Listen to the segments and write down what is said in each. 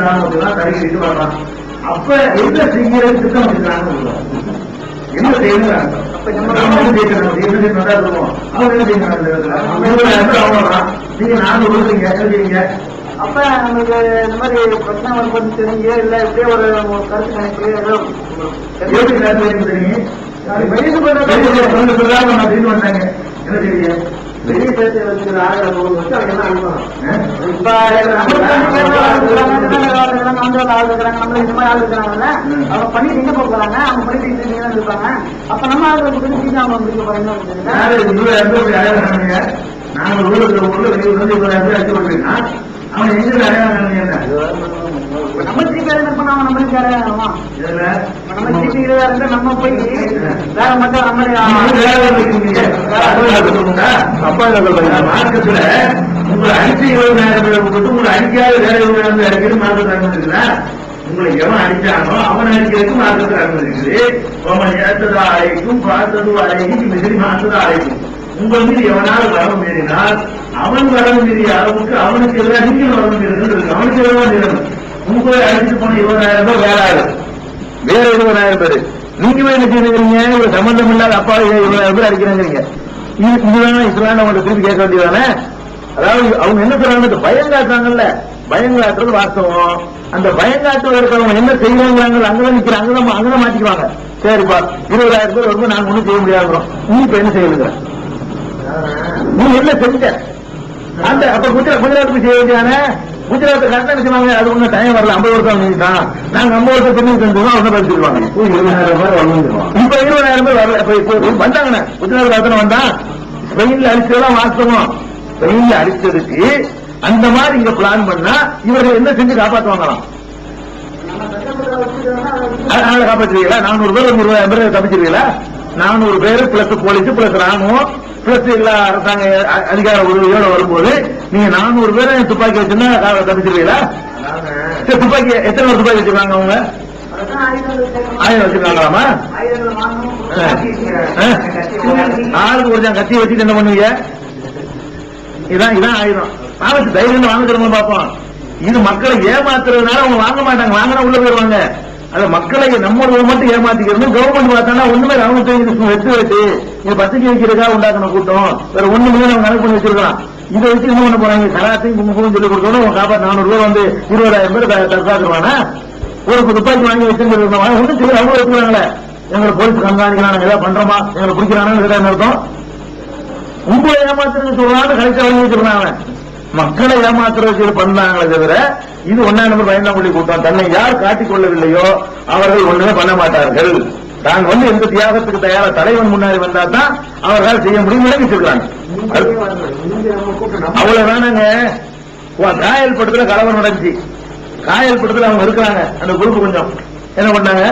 ராணுவத்தெல்லாம் தடையிட்டு வரலாம். அப்ப என்ன செய்யறது திட்டம் வச்சிருக்காங்க, என்ன செய்யணும், அவங்க என்ன செய்யணும், அவ்வளவுதான். நீங்க 4 வருஷம் கேட்கறீங்க. அப்ப நமக்கு இந்த மாதிரி பிரச்சனை வந்து தெரிஞ்சு இல்ல இப்படியே ஒரு கருத்து கணக்கு ஏதோ தெரியும் வந்தாங்க. என்ன தெரியும் பெரிய பேச்சு வச்சுக்கிற ஆகிற வச்சு அவங்க என்ன அனுப்பணும். இப்ப நம்மள இந்த மாதிரி ஆள் இருக்கிறாங்கல்ல, அவங்க பண்ணிட்டு எங்க போறாங்க, அவங்க பண்ணிட்டு இருப்பாங்க. அப்ப நம்ம ஆளுக்கு அவங்க முடிக்க போறீங்க. நாங்க ஊருக்கு அடிச்சு பண்றீங்கன்னா அவன் எங்க அடையாளம் என்ன நம்ம திருப்பி பண்ண அவன் நம்மளுக்கு அடையாளமா நம்ம திருப்பி நம்ம போய் வேற மட்டும் மார்க்கத்துல உங்களை அடிச்சு 20,000 கொடுத்து உங்களை அடிக்காத வேற 20,000 அடிக்கிறது மார்க்கத்தை அனுமதிக்குதா? உங்களை எவன் அடிச்சானோ அவன் அடிக்கிறதுக்கு மார்க்கத்தை அனுமதிக்குது. அவன் ஏற்றதா அழைக்கும் பார்த்தது அழைக்கும் மிகரி மாற்றதா அழைக்கும். உங்கள் மீது எவனால வரவு மீறினால் அவன் வரவு மீறிய அளவுக்கு அவனுக்கு எதிராக நீங்கள் வரவு மீறுகிறது இருக்கு. அவனுக்கு எதிராக மீறணும். உங்களை அடிச்சு போன 20,000 ரூபாய் வேற ஆயிரம், வேற 20,000 பேரு. நீங்க என்ன செய்யுறீங்க, ஒரு சம்பந்தம் இல்லாத அப்பா 20,000 பேர் அடிக்கிறாங்க. இதுதான் இஸ்லாம் அவங்க திருப்பி கேட்க வேண்டியதானே? அதாவது அவங்க என்ன சொல்றாங்க, பயங்காட்டுறாங்கல்ல, பயங்காட்டுறது வாஸ்தவம். அந்த பயங்காட்டுவதற்கு அவங்க என்ன செய்யறாங்க, அங்கதான் நிக்கிறாங்க, அங்கதான் மாட்டிக்குவாங்க. சரிப்பா 20,000 பேர் வரும்போது நாங்க ஒண்ணும் செய்ய முடியாதுறோம். நீ இப்ப என்ன செய்யுங்க, நீ என்ன செஞ்ச அந்த அப்ப குஜராத் செய்ய வேண்டியதானே? குஜராத் கரெக்டா செய்வாங்க. அது ஒண்ணு டைம் வரல, 50 வருஷம் நீட்டான். நாங்க 50 வருஷம் திரும்பி செஞ்சோம், அவங்க படிச்சிருவாங்க. 20,000 பேர் வந்துருவாங்க. இப்ப 20,000 பேர் வரல. இப்ப வந்தாங்கண்ணே, குஜராத் காத்தன வந்தான். ஸ்பெயின்ல அடிச்சதெல்லாம் வாஸ்தவம். ஸ்பெயின்ல அடிச்சதுக்கு அந்த மாதிரி இங்க பிளான் பண்ணா இவர்கள் என்ன செஞ்சு காப்பாற்றுவாங்களாம்? காப்பாற்றுவீங்களா? 400 பேர் 100,000 பேர் தப்பிச்சிருவீங்களா? 400 பேர் பிளஸ் போலீஸ் பிளஸ் ராணுவம் பிளஸ் எல்லா அரசாங்க அதிகார உதவியோட வரும்போது நீங்க 400 பேரை துப்பாக்கி வச்சுன்னா தப்பிச்சிருவீங்களா? துப்பாக்கி எத்தனை துப்பாக்கி வச்சிருக்காங்க அவங்க? 1000 வச்சிருக்காங்களாமா? ஆளுக்கு ஒரு கத்தி வச்சுட்டு என்ன பண்ணுவீங்க? இதான் 1000 வாங்க, தைரியம் வாங்கிக்கிறோம் பார்ப்போம். இது மக்களை ஏமாத்துறதுனால அவங்க வாங்க மாட்டாங்க, வாங்கினா உள்ள போயிருவாங்க. அது மக்களை நம்மளோட மட்டும் ஏமாத்திக்கிறது. கவர்மெண்ட் பார்த்தானா ஒண்ணுமே அவங்க வெட்டு இது பத்திரிக்கை வைக்கிறதுக்காக உண்டாக்குன கூட்டம், வேற ஒண்ணுமே அவங்க கணக்கு பண்ணி வச்சிருக்கலாம். இதை வச்சு என்ன பண்ண போறாங்க, கராத்தையும் கும்பகோணம் சொல்லி கொடுத்தோம். உங்க காப்பா 400 பேர் வந்து 20,000 பேர் தற்காத்துருவானா? ஒரு துப்பாக்கி வாங்கி வச்சிருந்தா ஒன்றும் சொல்லி அவங்க வச்சுக்கிறாங்களே, எங்களை போலீஸ் கண்காணிக்கிறாங்க, ஏதாவது பண்றோமா, எங்களை பிடிக்கிறான்னு அர்த்தம். உங்களை ஏமாத்துறது சொல்லலாம்னு கலெக்டர் வாங்கி வச்சிருந்தாங்க. மக்களை ஏமாத்துறதுக்கு பண்ணாங்களே தவிர இது 1ஆம் நம்பர் பயந்தாங்குடி கூட்டம். தன்னை யார் காட்டிக் கொள்ளவில்லையோ அவர்கள் ஒண்ணுமே பண்ண மாட்டார்கள். தான் வந்து எந்த தியாகத்துக்கு தயார தலைவன் முன்னாடி வந்தா தான் அவர்களால் செய்ய முடியும் நினைச்சிருக்காங்க. அவ்வளவுதானங்க. காயல் படத்துல கலவரம் நடந்துச்சு. காயல் படத்துல அவங்க இருக்கிறாங்க, அந்த குரூப் கொஞ்சம் என்ன பண்ணாங்க,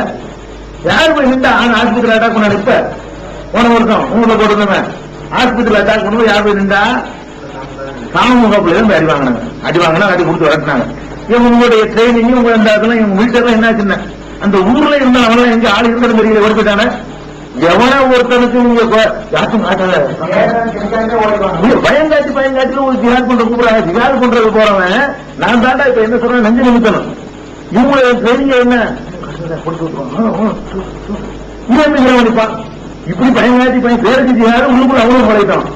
யார் போய் நின்றா ஆஸ்பத்திரி அட்டாக் பண்ணாரு. இப்ப போன வருஷம் உங்களை போட்டுருந்தவன் ஆஸ்பத்திரியில் அட்டாக் பண்ணும்போது யார் போய் நின்றா? காமமுகப்புல இருந்து அடி வாங்கினாங்க. அடி வாங்கினா அடி கொடுத்து வரட்டினாங்க. இவங்களுடைய ட்ரைனிங் இவங்க இவங்க மிலிட்டர்லாம் என்னாச்சுன்னா அந்த ஊர்ல இருந்தா அவன் எங்க ஆள் இருக்கிறது தெரியல ஓடிட்டானே. எவனா ஒருத்தனுக்கு நீங்க யாருக்கும் காட்டாத பயங்காட்டி ஒரு ஜிஹாத் பண்ற கூப்பிடுறாங்க. ஜிஹாத் பண்றது போறவன் நான் தாண்டா இப்ப என்ன சொல்றேன், நெஞ்சு நிமித்தணும். இவங்களுடைய ட்ரைனிங் என்ன நினைப்பான், இப்படி பயங்காட்டி பேருக்கு ஜிஹாது உள்ளுக்குள்ள அவ்வளவு படைத்தான்.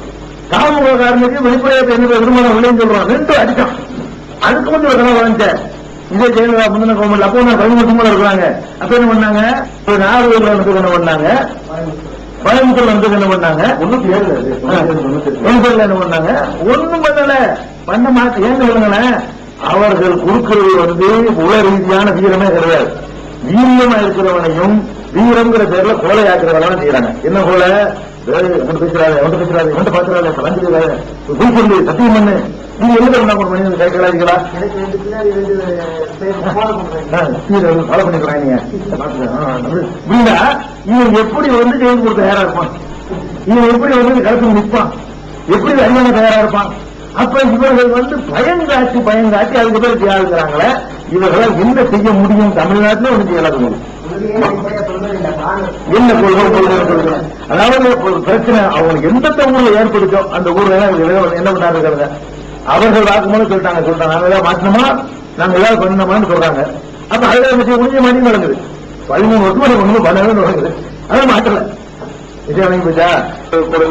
காமகாரனுக்கு வெளிப்படையாக என்ன விரும்பணும் இல்லைன்னு சொல்றான். 2 அடிச்சான். அதுக்கு வந்து ஒரு கனவு வந்துச்ச. இதே ஜெயலலிதா முந்தின கவர்மெண்ட் அப்போ நான் 13 இருக்கிறாங்க. அப்ப என்ன பண்ணாங்க, நாகர்கோவில் வந்து என்ன பண்ணாங்க, கோயம்புத்தூர் வந்து என்ன பண்ணாங்க, ஒண்ணும் என்ன பண்ணாங்க, ஒண்ணும் பண்ணல, பண்ண மாட்டேன். ஏன் சொல்லுங்களேன், அவர்கள் கொடுக்கிறது வந்து உல ரீதியான வீரமே கிடையாது. வீரியமா இருக்கிறவனையும் வீரம்ங்கிற பேர்ல கோலையாக்குறவெல்லாம் செய்யறாங்க. என்ன போல பேசுறாரு, சத்தியம் பண்ணு, நீங்க என்ன பண்ணி கேட்கலாங்களா? ஃபாலோ பண்ணிக்கிறாங்க. இவன் எப்படி வந்து ஜெயில் கொடுக்க தயாரா இருப்பான், இவன் எப்படி வந்து கலப்பு நிற்பான், எப்படி அறிவான தயாரா இருப்பான். அப்ப இவர்கள் வந்து பயங்காட்டி அதுக்கு பேர் செய்யாதுங்கிறாங்களே. இவர்களால் என்ன செய்ய முடியும்? தமிழ்நாட்டில் ஒண்ணு செய்யலாம். என்ன கொள்கை? அதாவது ஒரு பிரச்சனை அவங்களுக்கு எந்த ஊர்ல ஏற்படுத்தோ அந்த ஊர்ல என்ன பண்ணாரு, அவர்கள் வாக்குமூலம் சொல்லிட்டாங்க. நாங்க மாற்றணுமா நாங்க ஏதாவது பண்ணணுமான்னு சொல்றாங்க. அப்ப அதுல முடிஞ்ச மாதிரி நடக்குது. 13 வருஷம் ஒண்ணும் பண்ணவே நடக்குது. அதை மாற்றல. விஜய் போச்சா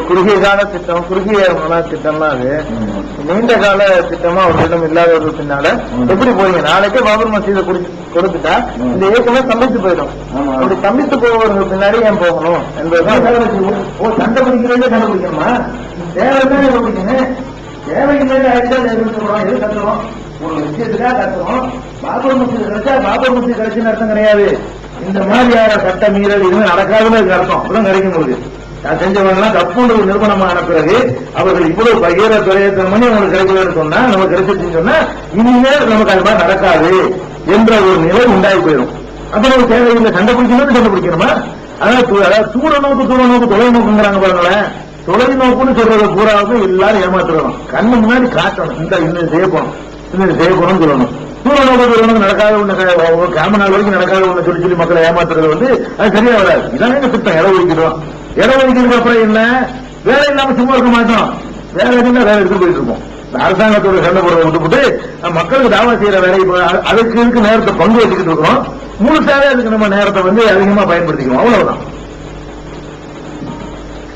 குறுகிய கால திட்டம், குறுகிய மன திட்டம்னா அது நீண்ட கால திட்டமா ஒரு திட்டம் இல்லாதவர்கள் பின்னால எப்படி போறீங்க? நாளைக்கே பாபர் மசீதை கொடுத்துட்டா இந்த இயக்கமே சமைத்து போயிடும். அப்படி சமைத்து போவவர்கள் பின்னாடி ஏன் போகணும் என்பதுதான் கண்டுபிடிக்கிறதே கண்டுபிடிக்கணுமா? தேவைதான் கண்டுபிடிக்கணும். தேவையில்லை ஆயிடுச்சா சொல்றோம். எது கத்துறோம்? ஒரு விஷயத்துக்காக கத்துறோம். பாபர் மசீது கிடைச்சா பாபர் மசீது கிடைச்சுன்னு அர்த்தம் கிடையாது. இந்த மாதிரியான சட்ட மீறல் இதுவும் நடக்காதுன்னு அர்த்தம். அப்படிதான் கிடைக்கும் போது செஞ்சவங்கலாம் தப்புன்ற நிறுவனமான பிறகு அவர்கள் இவ்வளவு பகிர பிரயத்தனம் பண்ணி அவங்களுக்கு கிடைக்கலன்னு சொன்னா, நம்ம கிடைச்சிருச்சுன்னு சொன்னா இனிமேல் நமக்கு அது மாதிரி நடக்காது என்ற ஒரு நிலை உண்டாகி போயிடும். அப்ப நம்ம தேவையில்லை கண்டுபிடிக்கணும். கண்டுபிடிக்கணுமா? அதாவது தூரநோக்கு தொலைநோக்குங்கிறாங்க பாருங்களேன். தொலைநோக்குன்னு சொல்றத பூராவது எல்லாரும் ஏமாத்துறோம். கண்ணு முன்னாடி காட்டணும். இந்த இன்னும் செய்யப்போம், இன்னும் செய்யப்போம்னு சொல்லணும். தூரநோக்கு நடக்காத ஒண்ணு, காமநாள் வரைக்கும் நடக்காத ஒண்ணு சொல்லி மக்களை ஏமாத்துறது அது சரியா வராது. இதானே இந்த திட்டம். இடம் ஒதுக்கிடுவோம். இடம் ஒதுக்கினதுக்கு அப்புறம் என்ன? வேலை இல்லாம சும்மா இருக்க மாட்டோம். வேலை இருந்தா வேலை எடுத்து போயிட்டு இருப்போம். அரசாங்கத்தோட சண்டை போடுறத விட்டுவிட்டு மக்களுக்கு தாவா செய்யற வேலையை அதுக்கு இருக்கு நேரத்தை பங்கு வச்சுக்கிட்டு இருக்கிறோம். முழுசாவே அதுக்கு நம்ம நேரத்தை அதிகமா பயன்படுத்திக்கிறோம். அவ்வளவுதான்.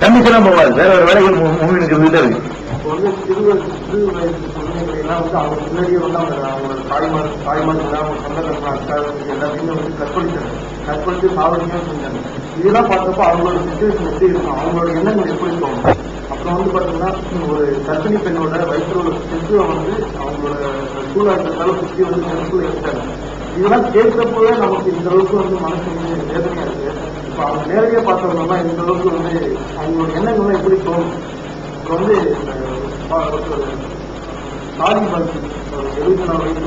கண்டிஷனா போவாது. வேற வேற வேலைகள் முன்னுக்கு இருந்துட்டே இருக்கு. அவங்க முன்னாடியே அவங்களோட தாய்மார்கள் அவங்க சொந்தக்காரங்க அக்கா எல்லாத்தையுமே கற்பழித்து சாவடிக்கவே செஞ்சாங்க. இதெல்லாம் பார்த்தப்போ அவங்களோட சிச்சுவேஷன் எப்படி இருக்கும், அவங்களோட எண்ணங்கள் எப்படி தோணும். அப்புறம் பாத்தீங்கன்னா ஒரு கர்ப்பிணி பெண்ணோட வயிற்றோட சிசுவை அவங்களோட சூழாட்டத்தால சுற்றி சென்று எடுத்தாங்க. இதெல்லாம் கேட்கிறப்பவே நமக்கு இந்த அளவுக்கு மனசு வேதனையா இருக்கு. இப்ப அவங்க நேரடியா பார்த்தவங்கன்னா இந்த அளவுக்கு அவங்களோட எண்ணங்கள்லாம் எப்படி தோணும். தாலிபான் 74 வயசு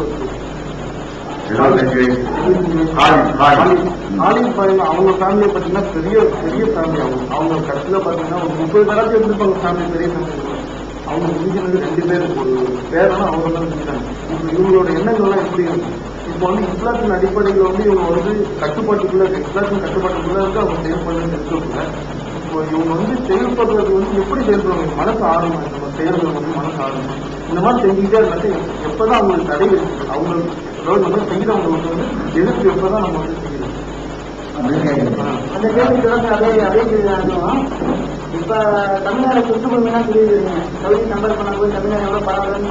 அவங்க ஃபேமிலியை பாத்தீங்கன்னா பெரிய ஃபேமிலி. அவங்க கடைசியில பாத்தீங்கன்னா ஒரு 30 பேராச்சும் இருந்திருப்பாங்க ஃபேமிலி, பெரிய ஃபேமிலி. அவங்க முடிஞ்சது 2 பேர், ஒரு பேரனா அவங்க தான் செஞ்சாங்க. இப்ப இவங்களோட எண்ணங்கள்லாம் எப்படி இருக்கும்? இப்போ இஸ்லாத்தின் அடிப்படையில் இவங்க கட்டுப்பாட்டுக்குள்ள இஸ்லாத்தின் கட்டுப்பாட்டுக்குள்ள இருக்கு அவங்க செயல்படுறது இருக்குல்ல. இப்போ இவங்க செயல்படுறது எப்படி செயல்படுவாங்க? மனசு ஆரம்பம், நம்ம செயல்கள் மனசு ஆரம்பம். இந்த மாதிரி செஞ்சுக்கிட்டே இருந்தாச்சு எப்பதான் அவங்களுக்கு தடை இருக்கு. அவங்களுக்கு நம்ம செய்யறவங்களுக்கு எதிர்ப்பு எப்பதான் நம்ம செய்யணும். அந்த கேள்விக்கு அதே இப்ப தமிழ்நாடு சுற்றுப்பயணம் சொல்லிடுறீங்க. கல்வி நம்பர் பண்ண போய் தமிழ்நாடு எவ்வளவு பரவாயில்ல.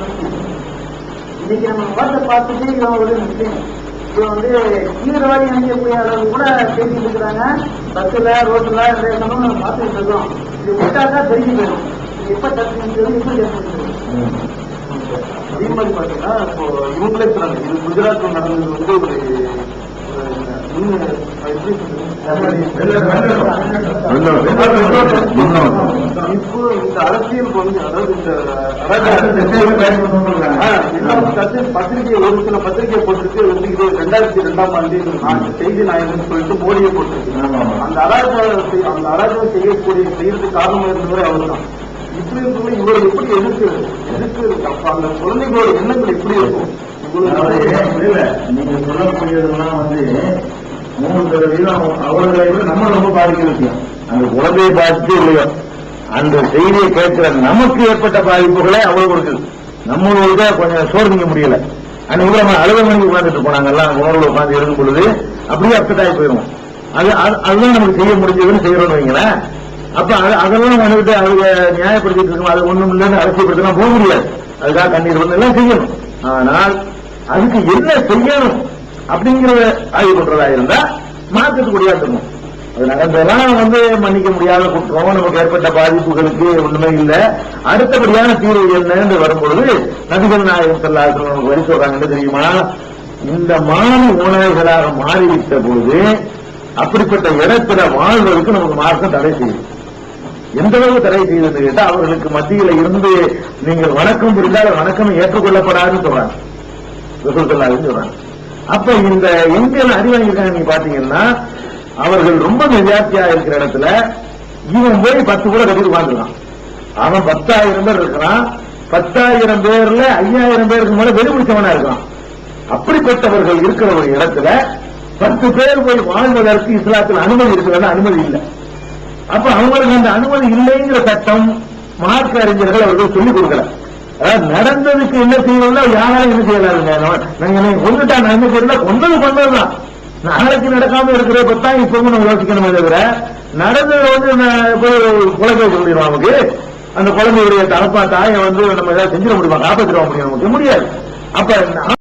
இன்னைக்கு நம்ம முகத்தை பார்த்துட்டு இவன் ஒரு முஸ்லீம், இவன் தீவிரவாதி நினைக்கக்கூடிய அளவு கூட பேசிட்டு இருக்கிறாங்க. பஸ்ல ரோட்ல நம்ம பார்த்துட்டு இருக்கோம். இது விட்டாதான் தெரிஞ்சு போயிடும். எப்ப தப்பு எப்படி அதே மாதிரி பாத்தீங்கன்னா இப்போ இவங்களே சொல்றாங்க. இது குஜராத்ல நடந்தது ஒரு இப்போ இந்த அரசியலுக்கு அதாவது இந்த பத்திரிகை ஒரு சில பத்திரிகை போட்டிருக்கு 2002ஆம் ஆண்டு செய்தி நாயகன் சொல்லிட்டு மோடியை போட்டிருக்கு. அந்த அராஜகம் செய்யறதுக்கு காரணமா இருந்தவரை அவர் தான். இப்படி இருக்கும் இவர்கள் எப்படி எதிர்க்கு அந்த குழந்தைகளோட எண்ணங்கள் எப்படி இருக்கும்? நீங்க சொல்லக்கூடியதெல்லாம் 3% அவர்களை விட நம்ம ரொம்ப பாதிக்க விஷயம். அந்த குழந்தையை பாதிச்சு இல்லையோ அந்த செய்தியை கேட்கிற நமக்கு ஏற்பட்ட பாதிப்புகளே அவ்வளவு இருக்குது. நம்மளோட கொஞ்சம் சோர்ந்திக்க முடியல. அன்னைக்கு நம்ம அழுத மணிக்கு உட்காந்துட்டு போனாங்க எல்லாம் உணர்வுல உட்காந்து எழுதும் பொழுது அப்படியே அப்செட் ஆகி போயிடும். அதுதான் நமக்கு செய்ய முடிஞ்சதுன்னு செய்யறோம்னு வைங்களேன். அப்ப அதெல்லாம் வந்துட்டு அவங்க நியாயப்படுத்திட்டு இருக்கோம். அது ஒண்ணும் இல்லைன்னு அரசியல்படுத்தலாம் போக முடியாது. அதுக்காக கண்ணீர் எல்லாம் செய்யணும். ஆனால் அதுக்கு என்ன செய்யணும் அப்படிங்கிறத ஆய்வு பண்றதா இருந்தா மாற்றத்துக்குடியா இருக்கணும். அது நடந்ததெல்லாம் மன்னிக்க முடியாத குற்றம், நமக்கு ஏற்பட்ட பாதிப்புகளுக்கு ஒண்ணுமே இல்லை. அடுத்தபடியான தீர்வு என்னன்னு வரும்பொழுது நபிகள் நாயகம் ஸல்லல்லாஹு அலைஹி வஸல்லம் வரி சொல்றாங்கன்னு தெரியுமா? இந்த மாறி உணவுகளாக மாறிவிட்ட பொழுது அப்படிப்பட்ட இடத்துல வாழ்வதற்கு நமக்கு மார்க்கம் தடை செய்யும். எந்த அளவு தடை செய்யுதுன்னு கேட்டா அவர்களுக்கு மத்தியில இருந்து நீங்கள் வணக்கம் புரிந்தால் வணக்கம் ஏற்றுக்கொள்ளப்படாதுன்னு சொல்றாங்க. சொல்றாங்க. அப்ப இந்த எங்க அறிவாங்கிருக்காங்க நீங்க பாத்தீங்கன்னா அவர்கள் ரொம்ப வித்தியாசத்தியா இருக்கிற இடத்துல இவன் போய் 10 கூட கட்டி உட்காந்துருக்கான். அவன் 10,000 பேர் இருக்கிறான். 10,000 பேர்ல 5,000 பேருக்கு மேல வெளிப்பிடிச்சவனா இருக்கான். அப்படிப்பட்டவர்கள் இருக்கிற ஒரு இடத்துல 10 பேர் போய் வாழ்வதற்கு இஸ்லாத்தில் அனுமதி இருக்கிறதா? அனுமதி இல்லை. அப்ப அவங்களுக்கு அந்த அனுமதி இல்லைங்கிற சட்டம் மார்க்க அறிஞர்கள் அவர்கள் சொல்லிக் கொடுக்கல. அதாவது நடந்ததுக்கு என்ன செய்யணும்னா யாராலும் என்ன செய்யலாருங்க. நாங்க கொண்டுட்டா நான் தெரியல, கொண்டதுதான். நாளைக்கு நடக்காம இருக்கிறத பத்தான் இப்ப நம்ம யோசிக்கணுமே தவிர, நடந்தது குழந்தை சொல்லிடுவோம் நமக்கு. அந்த குழந்தையுடைய தரப்பா தாயை நம்ம ஏதாவது செஞ்சிட முடியுமா, காப்பாற்றிட முடியும், நமக்கு முடியாது. அப்ப